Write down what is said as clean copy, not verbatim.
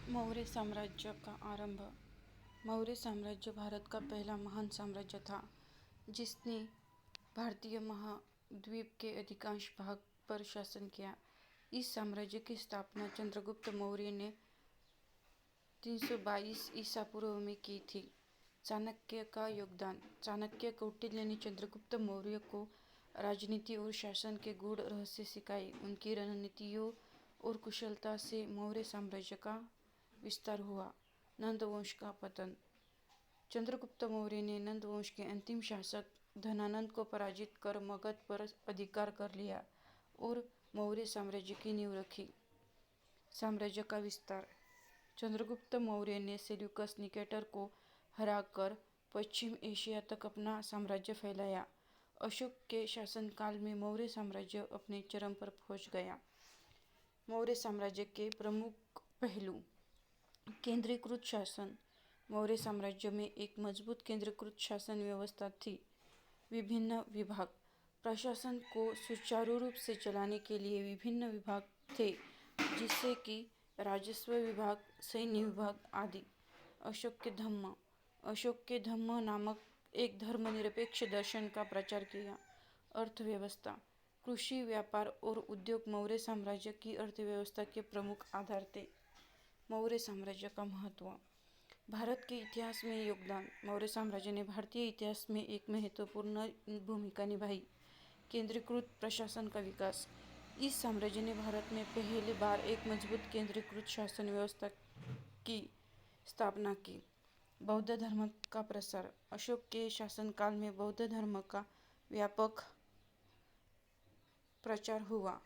मौर्य साम्राज्य का आरंभ। मौर्य साम्राज्य भारत का पहला महान साम्राज्य था जिसने भारतीय महाद्वीप के अधिकांश भाग पर शासन किया। इस साम्राज्य की स्थापना चंद्रगुप्त मौर्य ने 322 ईसा पूर्व में की थी। चाणक्य का योगदान। चाणक्य कौटिल्य ने चंद्रगुप्त मौर्य को राजनीति और शासन के गूढ़ रहस्य सिखाए। उनकी रणनीतियों और कुशलता से मौर्य साम्राज्य का विस्तार हुआ। नंद वंश का पतन। चंद्रगुप्त मौर्य ने नंद वंश के अंतिम शासक धनानंद को पराजित कर मगध पर अधिकार कर लिया और मौर्य साम्राज्य की नींव रखी। साम्राज्य का विस्तार। चंद्रगुप्त मौर्य ने सेल्यूकस निकेटर को हराकर पश्चिम एशिया तक अपना साम्राज्य फैलाया। अशोक के शासनकाल में मौर्य साम्राज्य अपने चरम पर पहुंच गया। मौर्य साम्राज्य के प्रमुख पहलू। केंद्रीकृत शासन। मौर्य साम्राज्य में एक मजबूत केंद्रीकृत शासन व्यवस्था थी। विभिन्न विभाग। प्रशासन को सुचारू रूप से चलाने के लिए विभिन्न विभाग थे, जैसे कि राजस्व विभाग, सैन्य विभाग आदि। अशोक के धम्म। अशोक के धम्म नामक एक धर्मनिरपेक्ष दर्शन का प्रचार किया। अर्थव्यवस्था। कृषि, व्यापार और उद्योग मौर्य साम्राज्य की अर्थव्यवस्था के प्रमुख आधार थे। मौर्य साम्राज्य का महत्व। भारत के इतिहास में योगदान। मौर्य साम्राज्य ने भारतीय इतिहास में एक महत्वपूर्ण भूमिका निभाई। केंद्रीकृत प्रशासन का विकास। इस साम्राज्य ने भारत में पहली बार एक मजबूत केंद्रीकृत शासन व्यवस्था की स्थापना की। बौद्ध धर्म का प्रसार। अशोक के शासनकाल में बौद्ध धर्म का व्यापक प्रचार हुआ।